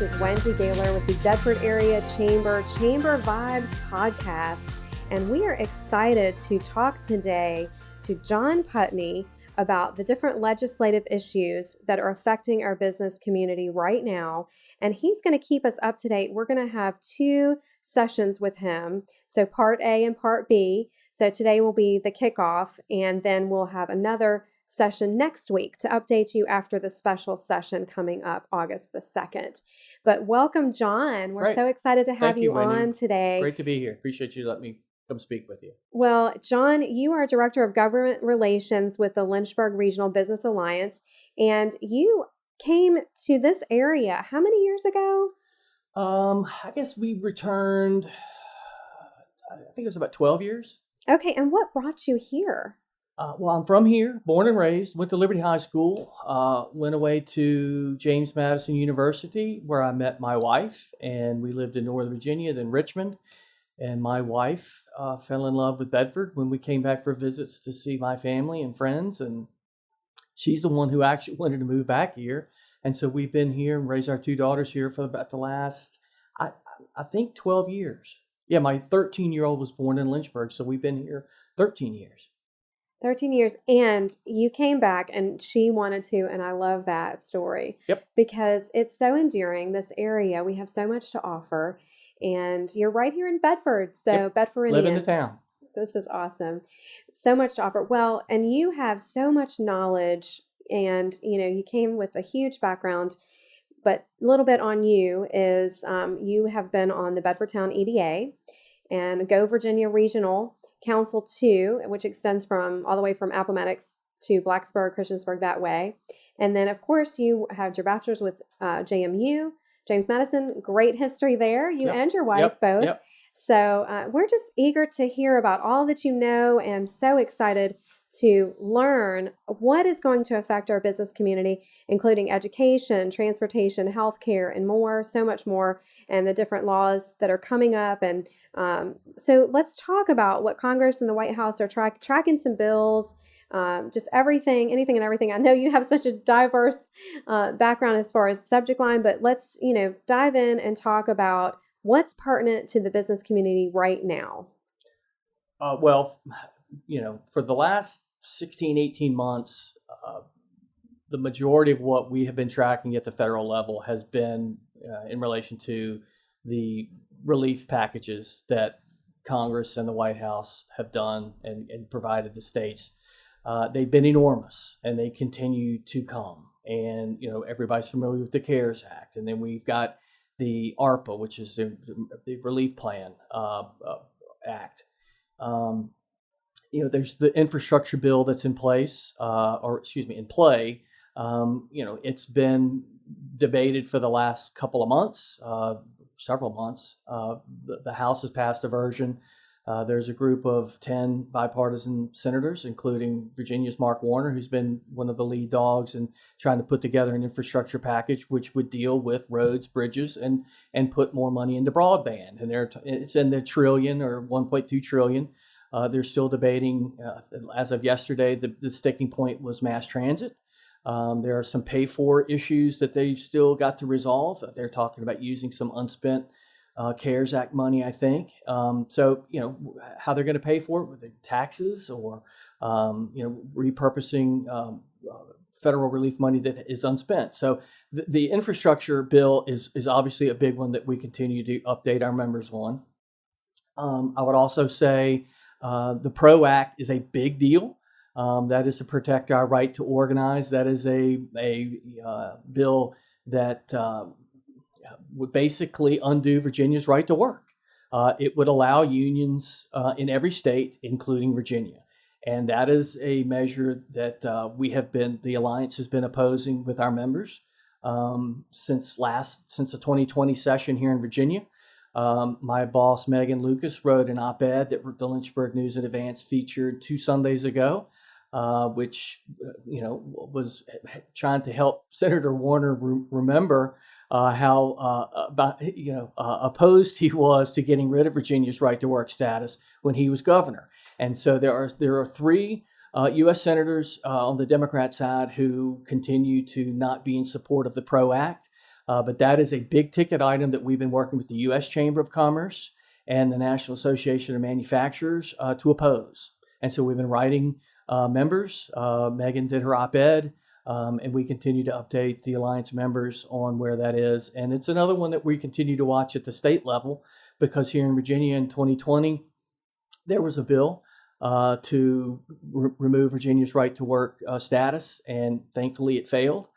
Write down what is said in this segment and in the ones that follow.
is Wendy Gaylor with the Bedford Area Chamber Vibes podcast, and we are excited to talk today to John Putney about the different legislative issues that are affecting our business community right now, and he's going to keep us up to date. We're going to have two sessions with him, so part A and part B. So today will be the kickoff, and then we'll have another session next week to update you after the special session coming up August the 2nd. But welcome, John. We're so excited to have you on today. Great to be here. Appreciate you letting me come speak with you. Well, John, you are Director of Government Relations with the Lynchburg Regional Business Alliance, and you came to this area how many years ago? I guess we returned, I think it was about 12 years. Okay, and what brought you here? Well, I'm from here, born and raised, went to Liberty High School, went away to James Madison University where I met my wife, and we lived in Northern Virginia, then Richmond. And my wife fell in love with Bedford when we came back for visits to see my family and friends. And she's the one who actually wanted to move back here. And so we've been here and raised our two daughters here for about the last, I think 12 years. Yeah, my 13-year-old was born in Lynchburg. So we've been here 13 years. 13 years. And you came back and she wanted to. And I love that story. Yep. Because it's so endearing, this area. We have so much to offer. And you're right here in Bedford. So yep. Bedfordian. Live in the town. This is awesome. So much to offer. Well, and you have so much knowledge, and you came with a huge background, but a little bit on you is you have been on the Bedfordtown EDA and Go Virginia Regional Council 2, which extends from all the way from Appomattox to Blacksburg, Christiansburg, that way. And then of course you have your bachelor's with JMU, James Madison. Great history there. You and your wife both. Yep. So we're just eager to hear about all that you know, and so excited to learn what is going to affect our business community, including education, transportation, healthcare, and more, so much more, and the different laws that are coming up. And so let's talk about what Congress and the White House are tracking some bills, just everything, anything and everything. I know you have such a diverse background as far as subject line, but let's, dive in and talk about what's pertinent to the business community right now. For the last 16, 18 months, the majority of what we have been tracking at the federal level has been in relation to the relief packages that Congress and the White House have done and provided the states. They've been enormous, and they continue to come. And, everybody's familiar with the CARES Act. And then we've got the ARPA, which is the Relief Plan Act. There's the infrastructure bill that's in place, in play. It's been debated for the last couple of months, several months. The House has passed a version. There's a group of 10 bipartisan senators, including Virginia's Mark Warner, who's been one of the lead dogs in trying to put together an infrastructure package which would deal with roads, bridges, and put more money into broadband. And it's in the trillion or 1.2 trillion. They're still debating, as of yesterday, the sticking point was mass transit. There are some pay-for issues that they've still got to resolve. They're talking about using some unspent CARES Act money, I think. So, how they're going to pay for it, with taxes or, repurposing federal relief money that is unspent. So the infrastructure bill is obviously a big one that we continue to update our members on. I would also say the PRO Act is a big deal. That is to protect our right to organize. That is a bill that would basically undo Virginia's right to work. It would allow unions in every state, including Virginia. And that is a measure that the Alliance has been opposing with our members since the 2020 session here in Virginia. My boss, Megan Lucas, wrote an op-ed that the Lynchburg News and Advance featured 2 Sundays ago, which, was trying to help Senator Warner remember how opposed he was to getting rid of Virginia's right to work status when he was governor. And so there are 3 U.S. senators on the Democrat side who continue to not be in support of the PRO Act. But that is a big ticket item that we've been working with the U.S. Chamber of Commerce and the National Association of Manufacturers to oppose. And so we've been writing members. Megan did her op-ed, and we continue to update the Alliance members on where that is. And it's another one that we continue to watch at the state level, because here in Virginia in 2020, there was a bill to remove Virginia's right to work status, and thankfully it failed.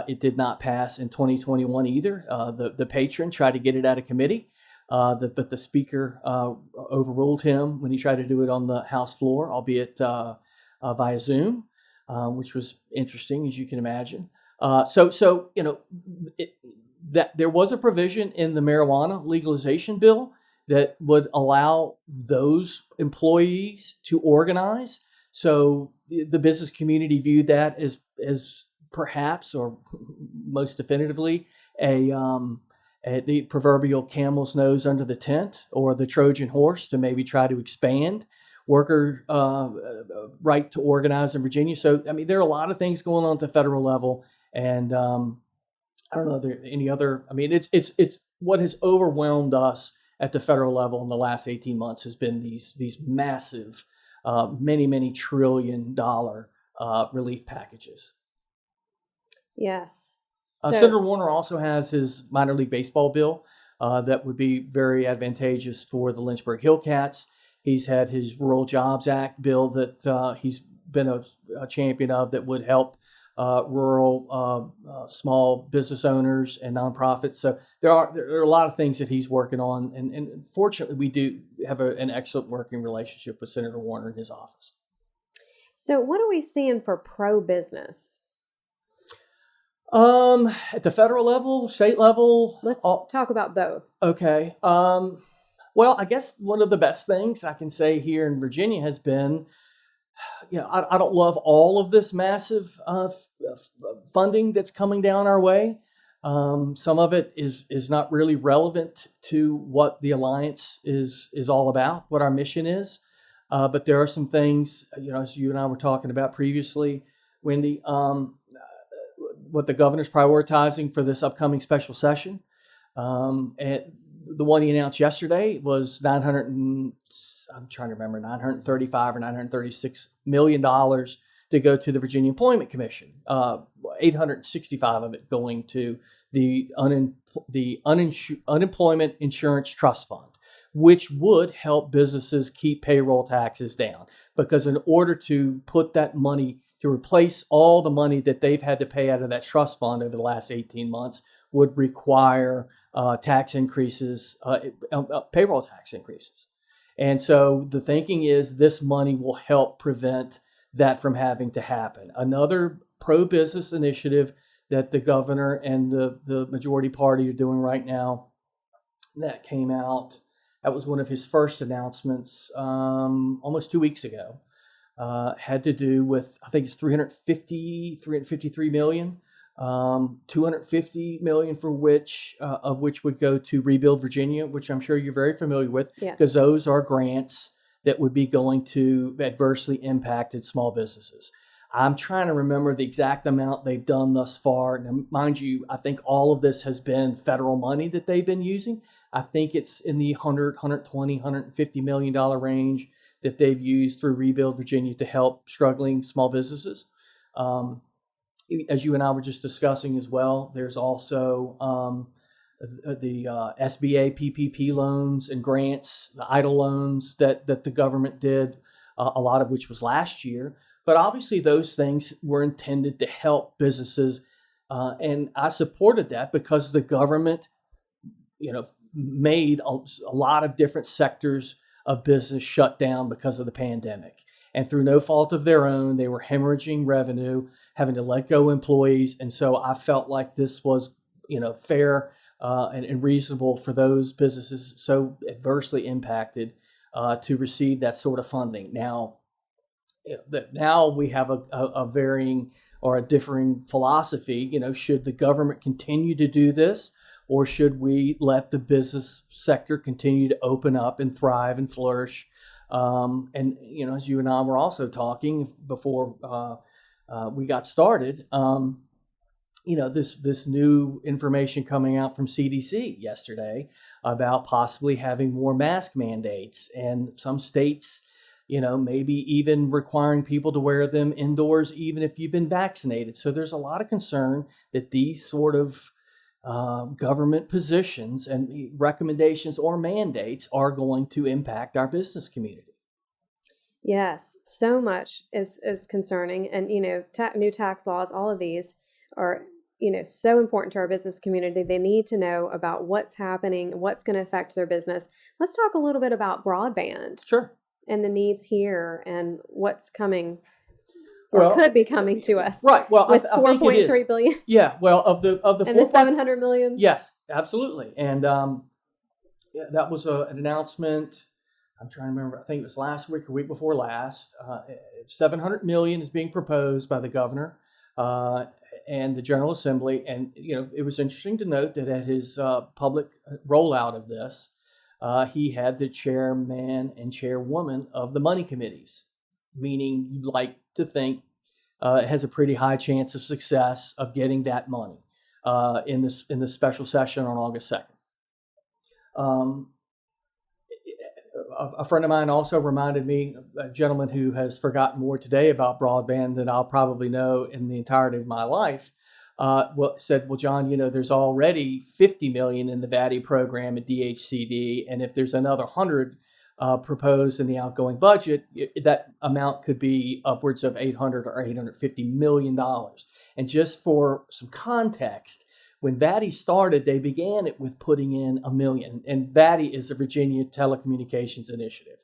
It did not pass in 2021 either. The patron tried to get it out of committee, but the speaker overruled him when he tried to do it on the House floor, albeit via Zoom, which was interesting, as you can imagine. So that there was a provision in the marijuana legalization bill that would allow those employees to organize. So the business community viewed that as perhaps, or most definitively, the proverbial camel's nose under the tent, or the Trojan horse to maybe try to expand worker right to organize in Virginia. So, I mean, there are a lot of things going on at the federal level, and I don't know, there any other. I mean, it's what has overwhelmed us at the federal level in the last 18 months has been these massive, many trillion-dollar relief packages. Yes. Senator Warner also has his minor league baseball bill that would be very advantageous for the Lynchburg Hillcats. He's had his Rural Jobs Act bill that he's been a champion of, that would help rural small business owners and nonprofits. So there are a lot of things that he's working on, and fortunately we do have an excellent working relationship with Senator Warner in his office. So what are we seeing for pro-business? At the federal level, state level? Let's talk about both. Okay. Well, I guess one of the best things I can say here in Virginia has been, I don't love all of this massive funding that's coming down our way. Some of it is not really relevant to what the Alliance is all about, what our mission is. But there are some things, as you and I were talking about previously, Wendy, what the governor's prioritizing for this upcoming special session. And the one he announced yesterday was $935 or $936 million to go to the Virginia Employment Commission. 865 of it going to the Unemployment Insurance Trust Fund, which would help businesses keep payroll taxes down. Because in order to put that money, to replace all the money that they've had to pay out of that trust fund over the last 18 months, would require tax increases, payroll tax increases. And so the thinking is this money will help prevent that from having to happen. Another pro-business initiative that the governor and the majority party are doing right now that came out, that was one of his first announcements almost 2 weeks ago, had to do with, I think it's 353 million. 250 million for which of which would go to Rebuild Virginia, which I'm sure you're very familiar with, because those are grants that would be going to adversely impacted small businesses. I'm trying to remember the exact amount they've done thus far. Now, mind you, I think all of this has been federal money that they've been using. I think it's in the 120, $150 million range that they've used through Rebuild Virginia to help struggling small businesses. As you and I were just discussing as well, there's also the SBA PPP loans and grants, the EIDL loans that the government did, a lot of which was last year. But obviously those things were intended to help businesses. And I supported that because the government, made a lot of different sectors of business shut down because of the pandemic. And through no fault of their own, they were hemorrhaging revenue, having to let go employees. And so I felt like this was, fair and reasonable for those businesses so adversely impacted to receive that sort of funding. Now we have a varying or a differing philosophy. Should the government continue to do this, or should we let the business sector continue to open up and thrive and flourish? And as you and I were also talking before we got started, this new information coming out from CDC yesterday about possibly having more mask mandates, and some states, maybe even requiring people to wear them indoors even if you've been vaccinated. So there's a lot of concern that these sort of government positions and recommendations or mandates are going to impact our business community. Yes, so much is concerning. And, new tax laws, all of these are, so important to our business community. They need to know about what's happening, what's going to affect their business. Let's talk a little bit about broadband. Sure. And the needs here and what's coming or could be coming to us. Right. Well, with I think it is. $4.3 billion. Yeah. Well, of the and the 700 million. Yes, absolutely. And that was an announcement. I'm trying to remember. I think it was last week or week before last. 700 million is being proposed by the governor and the General Assembly. And it was interesting to note that at his public rollout of this, he had the chairman and chairwoman of the money committees, meaning you'd like to think it has a pretty high chance of success of getting that money in the special session on August 2nd. A friend of mine also reminded me, a gentleman who has forgotten more today about broadband than I'll probably know in the entirety of my life, said, well, John, there's already 50 million in the VATI program at DHCD. And if there's another 100 proposed in the outgoing budget, that amount could be upwards of $800 or $850 million. And just for some context, when VATI started, they began it with putting in $1 million. And VATI is the Virginia Telecommunications Initiative.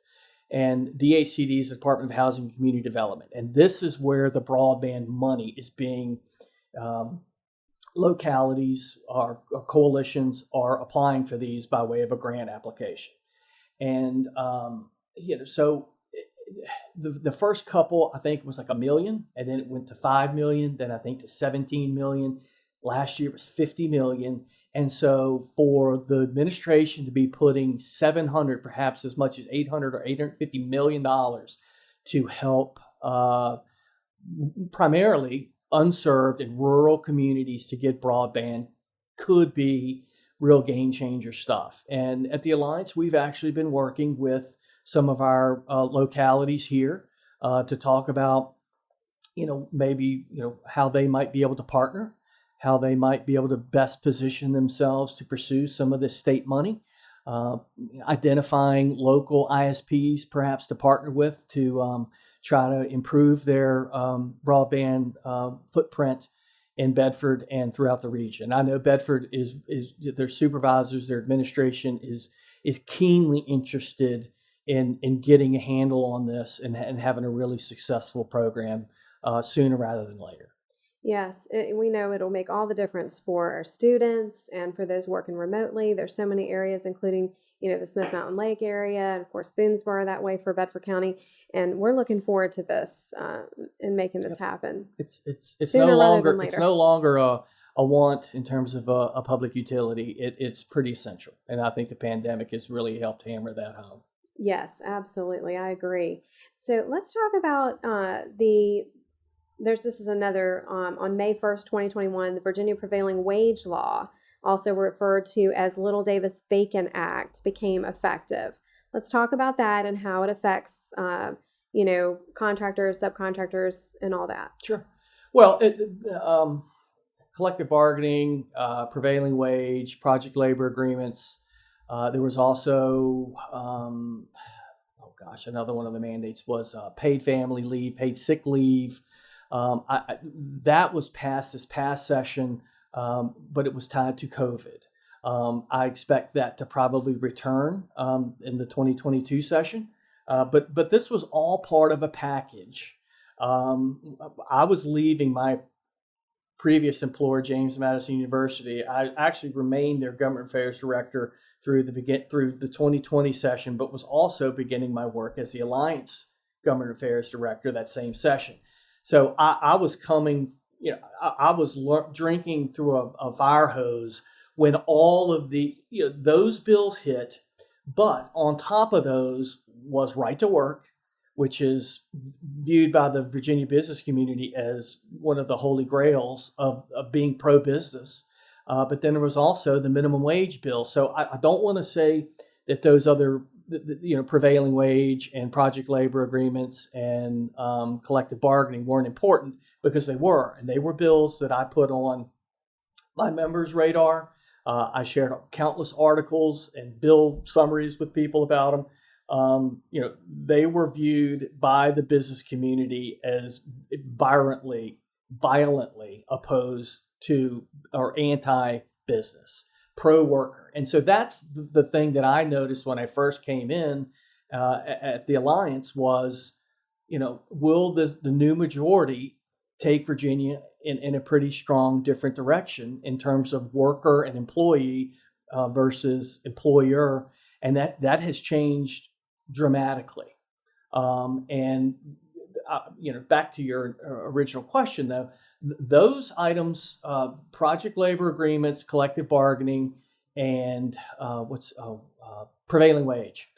And DHCD is the Department of Housing and Community Development. And this is where the broadband money is being, localities or coalitions are applying for these by way of a grant application. And, so the first couple, I think, was like $1 million, and then it went to 5 million, then I think to 17 million. Last year it was 50 million. And so for the administration to be putting 700, perhaps as much as 800 or $850 million to help primarily unserved and rural communities to get broadband could be real game changer stuff. And at the Alliance, we've actually been working with some of our localities here to talk about, maybe, how they might be able to partner, how they might be able to best position themselves to pursue some of this state money, identifying local ISPs perhaps to partner with to try to improve their broadband footprint in Bedford and throughout the region. I know Bedford is their supervisors, their administration is keenly interested in getting a handle on this and having a really successful program sooner rather than later. Yes, we know it'll make all the difference for our students and for those working remotely. There's so many areas, including, the Smith Mountain Lake area, and of course, Boonesboro that way for Bedford County. And we're looking forward to this and making this happen. It's no longer a want in terms of a public utility. It's pretty essential. And I think the pandemic has really helped hammer that home. Yes, absolutely. I agree. So let's talk about this is another, on May 1st, 2021, the Virginia Prevailing Wage Law, also referred to as Little Davis-Bacon Act, became effective. Let's talk about that and how it affects, contractors, subcontractors, and all that. Sure. Well, collective bargaining, prevailing wage, project labor agreements. There was also, another one of the mandates was paid family leave, paid sick leave. That was passed this past session, but it was tied to COVID. I expect that to probably return in the 2022 session. But this was all part of a package. I was leaving my previous employer, James Madison University. I actually remained their government affairs director through the 2020 session, but was also beginning my work as the Alliance government affairs director that same session. So I was coming, I was drinking through a fire hose when all of the, those bills hit. But on top of those was right to work, which is viewed by the Virginia business community as one of the holy grails of being pro-business. But then there was also the minimum wage bill. So I don't want to say that those other, prevailing wage and project labor agreements and collective bargaining weren't important, because they were. And they were bills that I put on my members' radar. I shared countless articles and bill summaries with people about them. They were viewed by the business community as violently opposed to or anti-business, pro-worker. And so that's the thing that I noticed when I first came in at the Alliance was, will the new majority take Virginia in a pretty strong different direction in terms of worker and employee versus employer, and that has changed dramatically. Back to your original question, though, those items, project labor agreements, collective bargaining, and prevailing wage,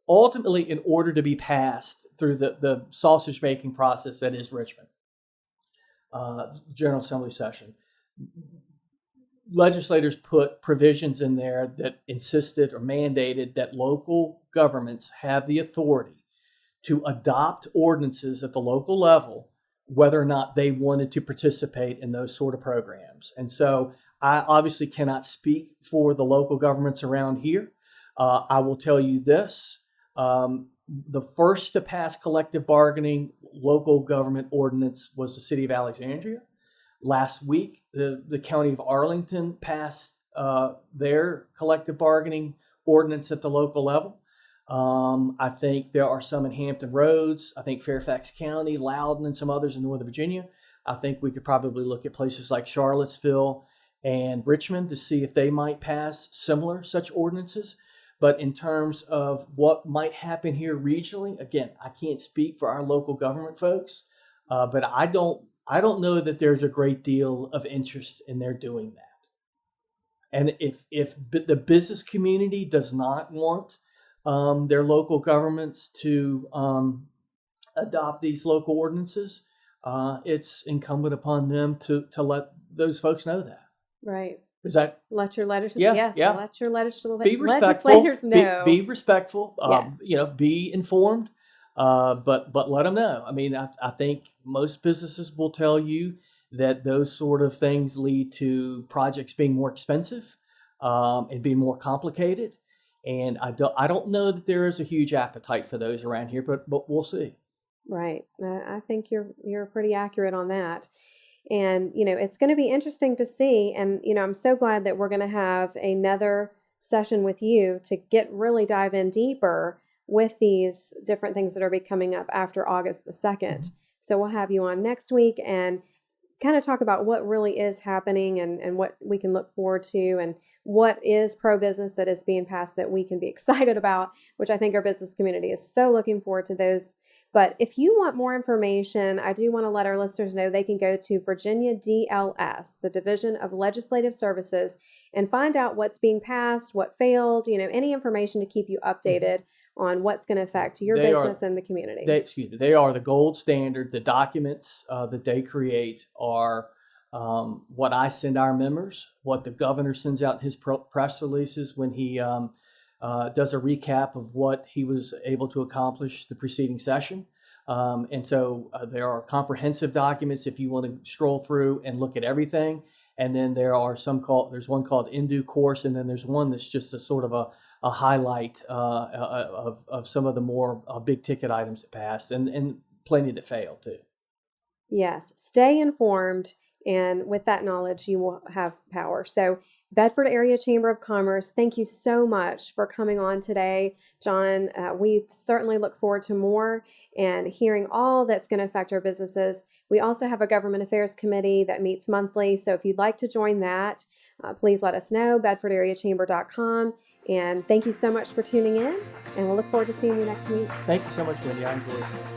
ultimately, in order to be passed through the sausage making process that is Richmond, General Assembly session, legislators put provisions in there that insisted or mandated that local governments have the authority to adopt ordinances at the local level, whether or not they wanted to participate in those sort of programs. And so I obviously cannot speak for the local governments around here. I will tell you this. The first to pass collective bargaining local government ordinance was the city of Alexandria. Last week, the county of Arlington passed their collective bargaining ordinance at the local level. I think there are some in Hampton Roads. I think Fairfax County, Loudoun, and some others in Northern Virginia. I think we could probably look at places like Charlottesville and Richmond to see if they might pass similar such ordinances. But in terms of what might happen here regionally, again, I can't speak for our local government folks, but I don't know that there's a great deal of interest in their doing that. And if the business community does not want their local governments to adopt these local ordinances, it's incumbent upon them to let those folks know that. Right. Is that let your letters? Yeah, yes. yeah. Let your legislators know. Be respectful. Yes. Be informed. But let them know. I mean, I think most businesses will tell you that those sort of things lead to projects being more expensive and being more complicated. And I don't know that there is a huge appetite for those around here, but we'll see. Right. I think you're pretty accurate on that. And, it's going to be interesting to see. And, I'm so glad that we're going to have another session with you to really dive in deeper with these different things that are coming up after August the 2nd. Mm-hmm. So we'll have you on next week and kind of talk about what really is happening and what we can look forward to and what is pro-business that is being passed that we can be excited about, which I think our business community is so looking forward to those. But if you want more information, I do want to let our listeners know they can go to Virginia DLS, the Division of Legislative Services, and find out what's being passed, what failed, any information to keep you updated on what's going to affect your business and the community. They are the gold standard. The documents that they create are what I send our members, what the governor sends out in his press releases when he does a recap of what he was able to accomplish the preceding session. And so there are comprehensive documents if you want to stroll through and look at everything. And then there's one called In Due Course, and then there's one that's just a sort of a highlight of some of the more big ticket items that passed and plenty that failed too. Yes, stay informed, and with that knowledge, you will have power. So Bedford Area Chamber of Commerce, thank you so much for coming on today, John. We certainly look forward to more and hearing all that's going to affect our businesses. We also have a government affairs committee that meets monthly. So if you'd like to join that, please let us know, bedfordareachamber.com. And thank you so much for tuning in, and we'll look forward to seeing you next week. Thank you so much, Wendy. I enjoyed it.